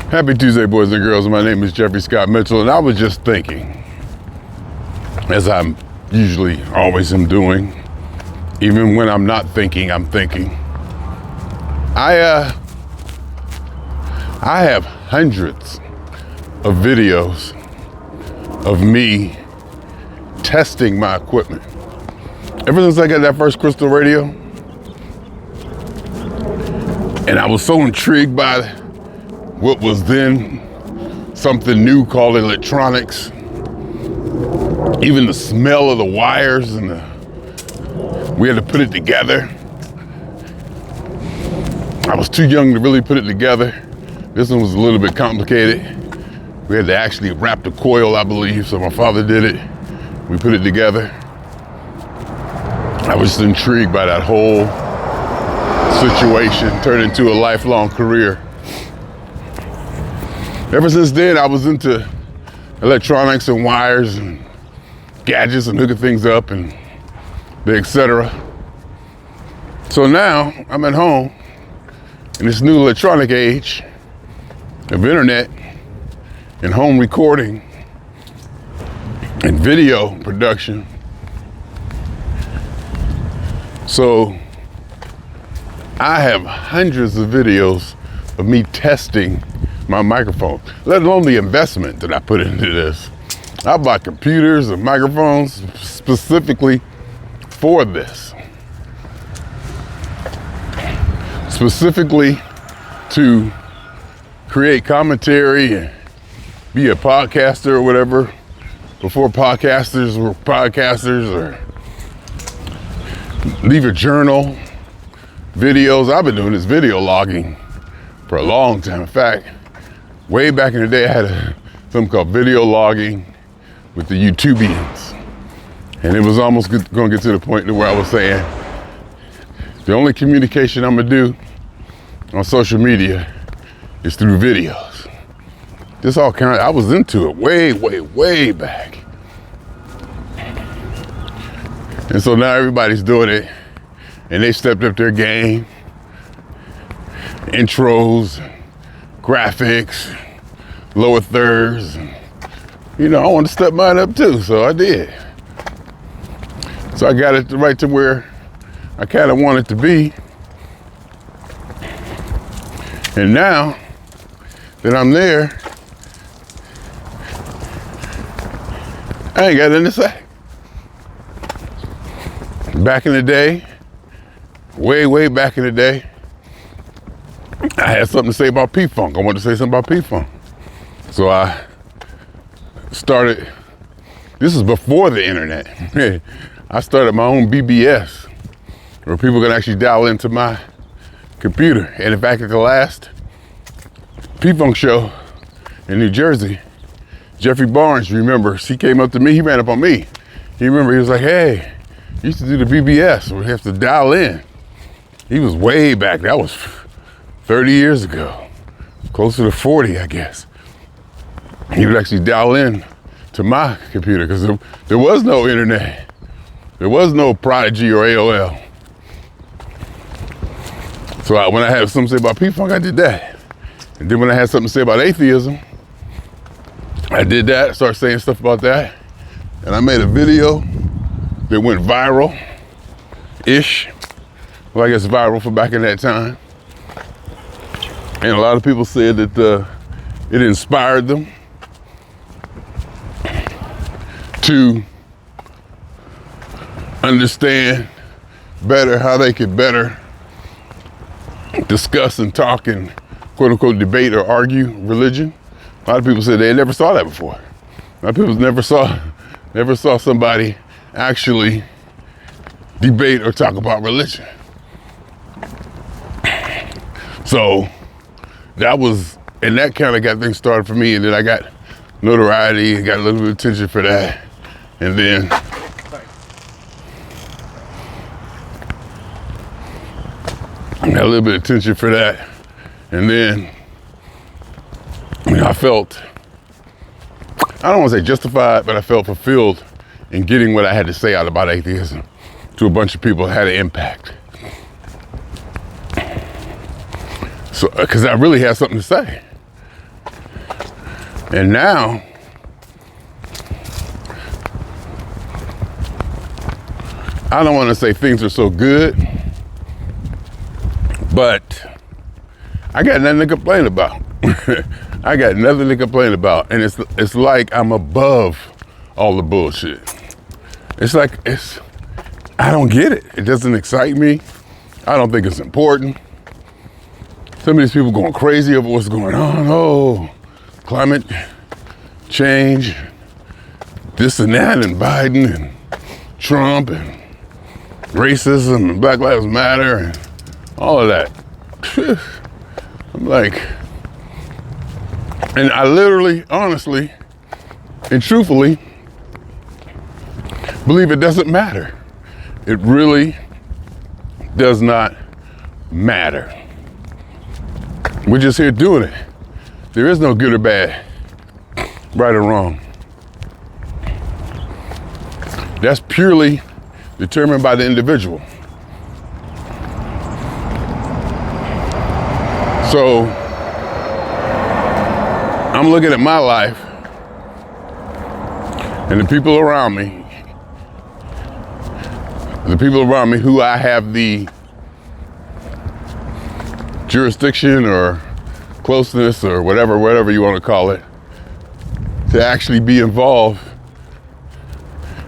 Happy Tuesday, boys and girls. My name is Jeffrey Scott Mitchell, and I was just thinking, as I'm usually always am doing, even when I'm not thinking, I'm thinking. I have hundreds of videos of me testing my equipment. Ever since I got that first crystal radio, and I was so intrigued by what was then something new called electronics. Even the smell of the wires and we had to put it together. I was too young to really put it together. This one was a little bit complicated. We had to actually wrap the coil, I believe, so my father did it. We put it together. I was just intrigued by that whole situation, turned into a lifelong career. Ever since then, I was into electronics and wires and gadgets and hooking things up and the etc. So now I'm at home in this new electronic age of internet and home recording and video production. So I have hundreds of videos of me testing my microphone, let alone the investment that I put into this. I bought computers and microphones specifically for this. Specifically to create commentary and be a podcaster or whatever, before podcasters were podcasters, or leave a journal, videos. I've been doing this video logging for a long time. In fact, way back in the day, I had something called video logging with the YouTubians. And it was almost gonna get to the point where I was saying, the only communication I'm gonna do on social media is through videos. This all I was into it way back. And so now everybody's doing it, and they stepped up their game. Intros, graphics, lower thirds. And, I wanted to step mine up too, so I did. So I got it right to where I kind of want it to be. And now that I'm there, I ain't got nothing to say. Back in the day, way back in the day, I had something to say about P-Funk. I wanted to say something about P-Funk. So I started, this is before the internet. I started my own BBS where people can actually dial into my computer. And in fact, at the last P-Funk show in New Jersey, Jeffrey Barnes remembers, he came up to me, he ran up on me. He was like, hey, you used to do the BBS where you have to dial in. He was way back, that was 30 years ago, closer to 40, I guess. He would actually dial in to my computer because there was no internet. There was no Prodigy or AOL. So when I had something to say about P-Funk, I did that. And then when I had something to say about atheism, I did that, started saying stuff about that. And I made a video that went viral-ish. Well, I guess viral for back in that time. And a lot of people said that it inspired them to understand better how they could better discuss and talk and quote unquote debate or argue religion. A lot of people said they never saw that before. A lot of people never saw somebody actually debate or talk about religion. So and that kind of got things started for me, and then I got notoriety and got a little bit of attention for that. And then I got a little bit of attention for that. And then I felt, I don't want to say justified, but I felt fulfilled in getting what I had to say out about atheism to a bunch of people that had an impact. So, because I really had something to say. And now, I don't want to say things are so good, but I got nothing to complain about. I got nothing to complain about. And it's like I'm above all the bullshit. I don't get it. It doesn't excite me. I don't think it's important. Some of these people going crazy over what's going on. Oh, climate change, this and that, and Biden and Trump and racism and Black Lives Matter and all of that. I'm like, and I literally, honestly, and truthfully believe it doesn't matter. It really does not matter. We're just here doing it. There is no good or bad, right or wrong. That's purely determined by the individual. So I'm looking at my life and the people around me who I have the jurisdiction or closeness or whatever you want to call it, to actually be involved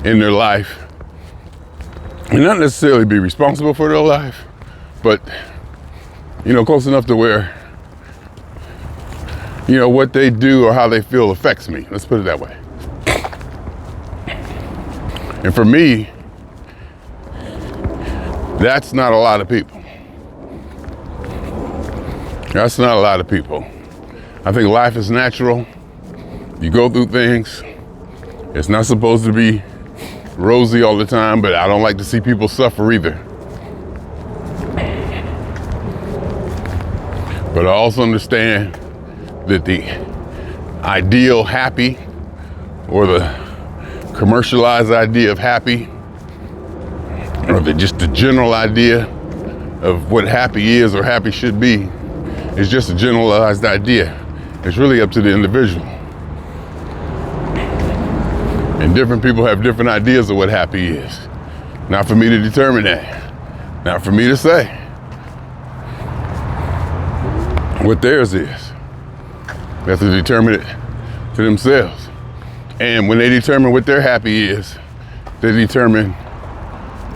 in their life and not necessarily be responsible for their life, but close enough to where what they do or how they feel affects me. Let's put it that way. And for me, that's not a lot of people. That's not a lot of people. I think life is natural. You go through things. It's not supposed to be rosy all the time, but I don't like to see people suffer either. But I also understand that the ideal happy, or the commercialized idea of happy, or just the general idea of what happy is or happy should be, is just a generalized idea. It's really up to the individual. And different people have different ideas of what happy is. Not for me to determine that. Not for me to say what theirs is. They have to determine it to themselves. And when they determine what their happy is, they determine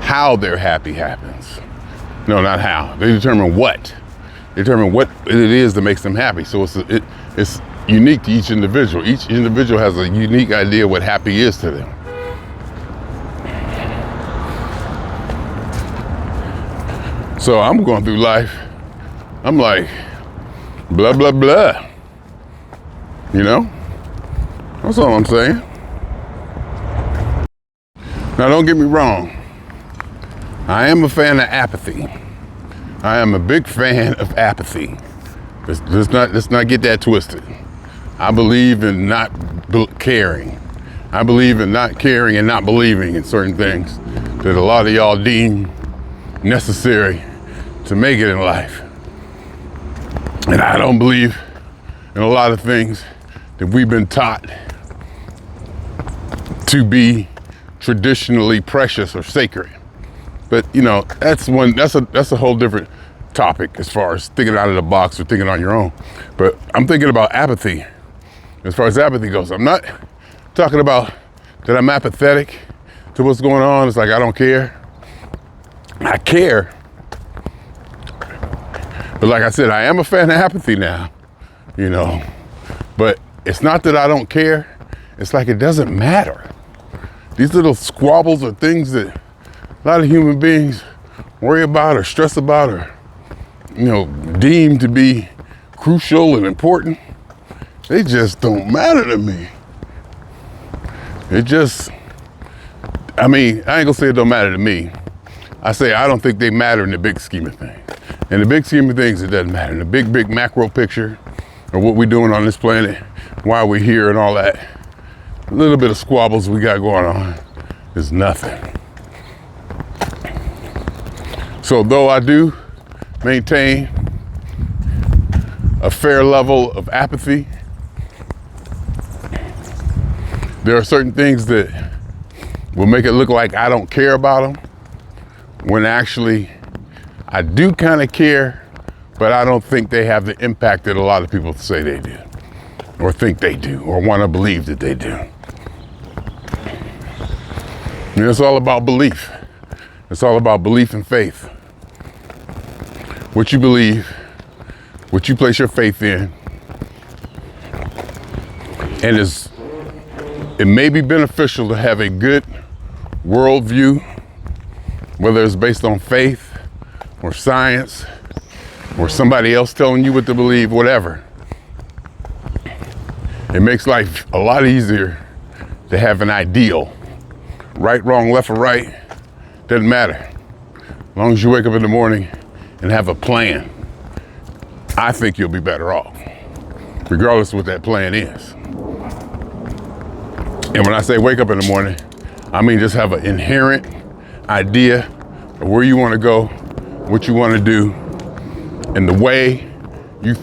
how their happy happens. No, not how. They determine what. They determine what it is that makes them happy. So it's unique to each individual. Each individual has a unique idea what happy is to them. So I'm going through life, I'm like, blah, blah, blah. That's all I'm saying. Now, don't get me wrong. I am a fan of apathy. I am a big fan of apathy. Let's not get that twisted. I believe in not caring. I believe in not caring and not believing in certain things that a lot of y'all deem necessary to make it in life. And I don't believe in a lot of things that we've been taught to be traditionally precious or sacred. But that's a whole different topic as far as thinking out of the box or thinking on your own. But I'm thinking about apathy. As far as apathy goes, I'm not talking about that I'm apathetic to what's going on. It's like I don't care. I care. But like I said, I am a fan of apathy now, But it's not that I don't care. It's like it doesn't matter. These little squabbles are things that a lot of human beings worry about or stress about or, deem to be crucial and important. They just don't matter to me. I ain't gonna say it don't matter to me. I say I don't think they matter in the big scheme of things. In the big scheme of things, it doesn't matter. In the big macro picture of what we're doing on this planet, why we're here and all that, a little bit of squabbles we got going on is nothing. So though I do maintain a fair level of apathy There are certain things that will make it look like I don't care about them, when actually I do kind of care, but I don't think they have the impact that a lot of people say they do, or think they do, or want to believe that they do. And it's all about belief. It's all about belief and faith. What you believe, what you place your faith in, and it may be beneficial to have a good worldview, whether it's based on faith or science or somebody else telling you what to believe, whatever. It makes life a lot easier to have an ideal. Right, wrong, left or right, doesn't matter. As long as you wake up in the morning and have a plan, I think you'll be better off, regardless of what that plan is. And when I say wake up in the morning, I mean just have an inherent idea of where you want to go, what you want to do, and the way you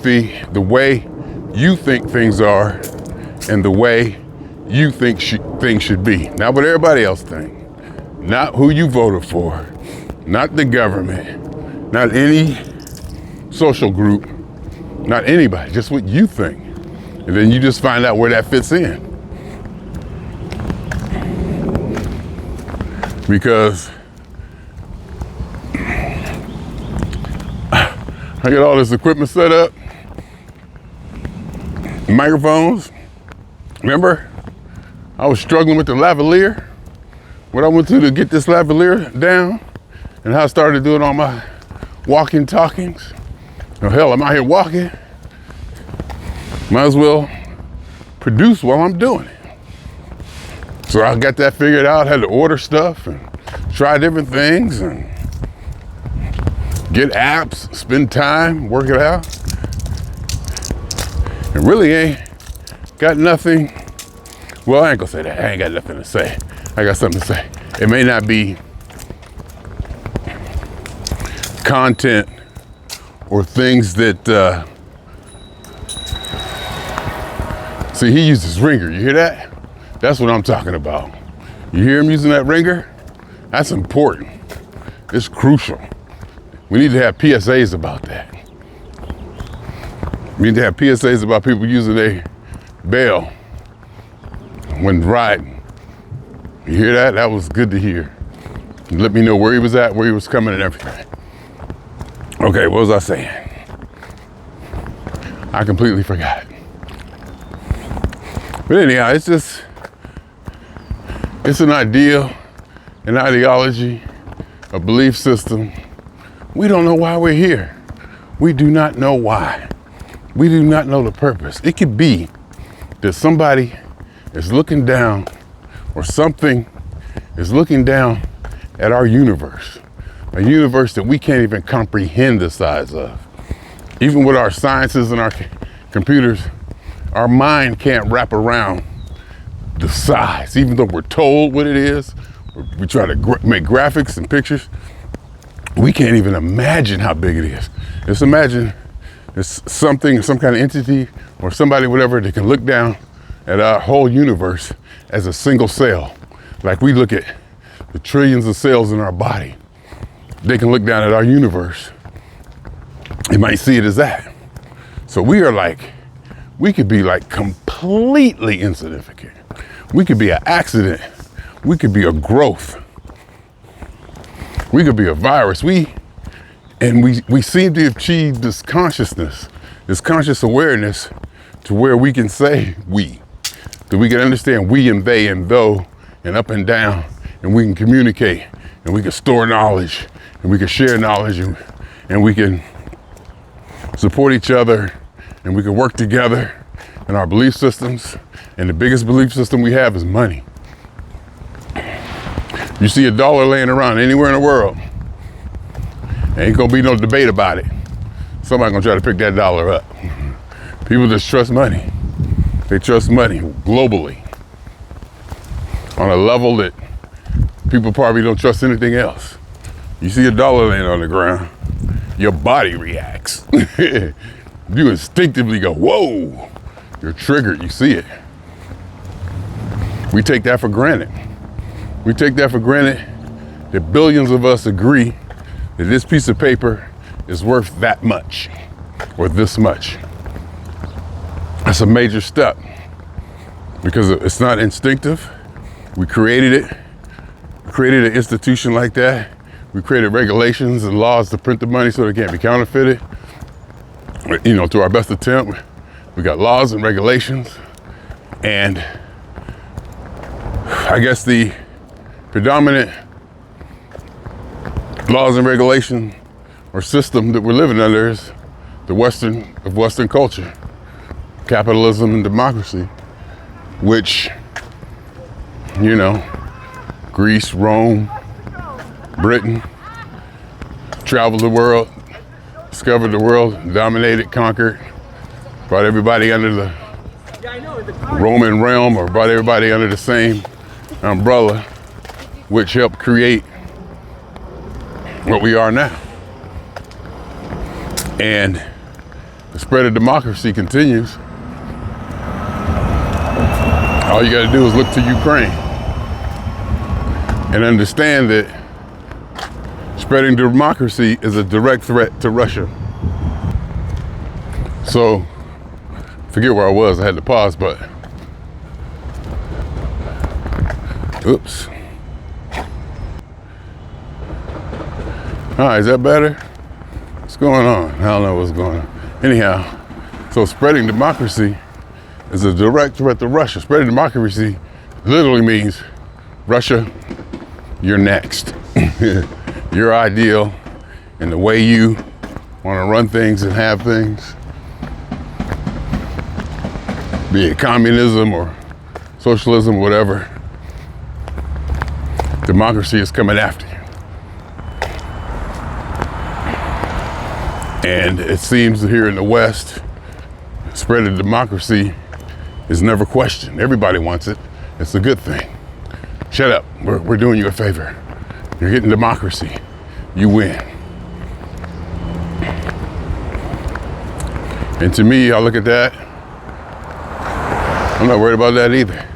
think things are, and the way you think things should be. Not what everybody else thinks. Not who you voted for. Not the government. Not any social group. Not anybody. Just what you think. And then you just find out where that fits in. Because I got all this equipment set up. Microphones. Remember? I was struggling with the lavalier. What I went to get this lavalier down, and how I started doing all my walking talkings. Oh, hell, I'm out here walking. Might as well produce while I'm doing it. So I got that figured out, had to order stuff and try different things and get apps, spend time, work it out. It really ain't got nothing. Well, I ain't gonna say that. I ain't got nothing to say. I got something to say. It may not be content or things that, see, he uses ringer. You hear that? That's what I'm talking about. You hear him using that ringer? That's important. It's crucial. We need to have PSAs about that. We need to have PSAs about people using a bell when riding. You hear that? That was good to hear. You let me know where he was at, where he was coming and everything. Okay, what was I saying? I completely forgot. But anyhow, it's an ideal, an ideology, a belief system. We don't know why we're here. We do not know why. We do not know the purpose. It could be that somebody is looking down, or something is looking down at our universe, a universe that we can't even comprehend the size of. Even with our sciences and our computers, our mind can't wrap around the size. Even though we're told what it is, we try to make graphics and pictures, we can't even imagine how big it is. Just imagine it's something, some kind of entity or somebody, whatever, that can look down at our whole universe as a single cell. Like we look at the trillions of cells in our body. They can look down at our universe. They might see it as that. So we could be like completely insignificant. We could be an accident. We could be a growth. We could be a virus. We seem to achieve this consciousness, this conscious awareness, to where we can say that we can understand we and they and though and up and down, and we can communicate, and we can store knowledge, and we can share knowledge, and we can support each other, and we can work together in our belief systems. And the biggest belief system we have is money. You see $1 laying around anywhere in the world, ain't gonna be no debate about it. Somebody gonna try to pick that dollar up. People just trust money. They trust money globally on a level that people probably don't trust anything else. You see $1 laying on the ground, your body reacts. You instinctively go, whoa, you're triggered, you see it. We take that for granted. We take that for granted that billions of us agree that this piece of paper is worth that much or this much. That's a major step because it's not instinctive. We created it, created an institution like that. We created regulations and laws to print the money so it can't be counterfeited. You know, to our best attempt, we got laws and regulations. And I guess the predominant laws and regulation or system that we're living under is the Western culture, capitalism and democracy, which, you know, Greece, Rome, Britain, traveled the world, discovered the world, dominated, conquered, brought everybody under the Roman realm, or brought everybody under the same umbrella, which helped create what we are now. And the spread of democracy continues. All you gotta do is look to Ukraine and understand that spreading democracy is a direct threat to Russia. So, forget where I was, I had to pause, but oops. All right, is that better? What's going on? I don't know what's going on. Anyhow, so spreading democracy is a direct threat to Russia. Spreading democracy literally means, Russia, you're next. Your ideal and the way you want to run things and have things, be it communism or socialism, whatever, democracy is coming after you. And it seems that here in the West, spread of democracy is never questioned. Everybody wants it. It's a good thing. Shut up. We're doing you a favor. You're getting democracy. You win. And to me, I look at that, I'm not worried about that either.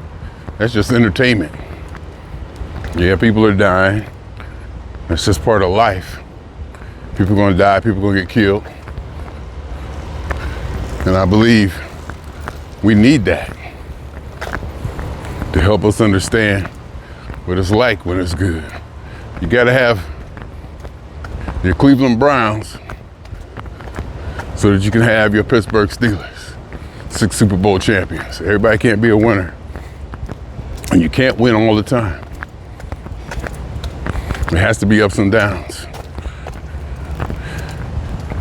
That's just entertainment. Yeah, people are dying. That's just part of life. People are going to die, people are going to get killed. And I believe we need that to help us understand what it's like when it's good. You got to have your Cleveland Browns so that you can have your Pittsburgh Steelers, 6 Super Bowl champions. Everybody can't be a winner. And you can't win all the time. It has to be ups and downs.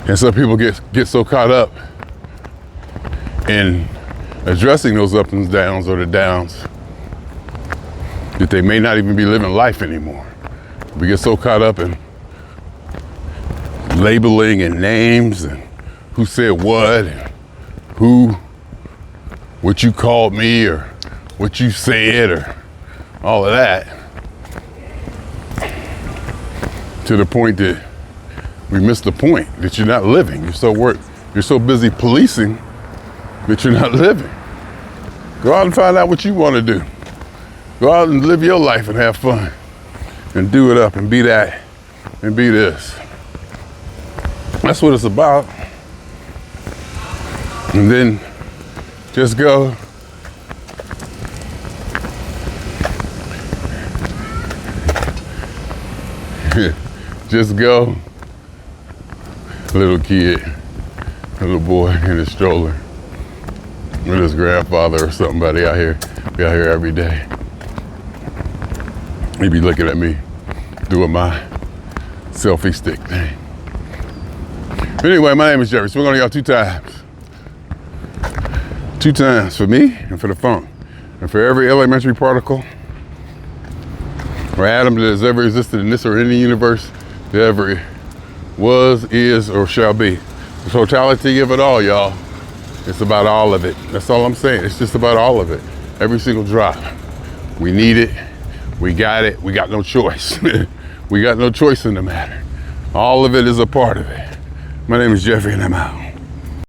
And some people get so caught up in addressing those ups and downs or the downs that they may not even be living life anymore. We get so caught up in labeling and names and who said what and what you called me or what you said or all of that, to the point that we miss the point that you're not living. You're so busy policing that you're not living. Go out and find out what you want to do. Go out and live your life and have fun and do it up and be that and be this. That's what it's about. And then just go just go. Little kid, little boy in his stroller with his grandfather or somebody out here. Be out here every day. He be looking at me doing my selfie stick thing. Anyway, my name is Jerry. So we're gonna go 2 times. 2 times for me and for the funk. And for every elementary particle or atom that has ever existed in this or any universe that ever was, is, or shall be. The totality of it all, y'all. It's about all of it. That's all I'm saying. It's just about all of it. Every single drop. We need it. We got it. We got no choice. We got no choice in the matter. All of it is a part of it. My name is Jeffrey and I'm out.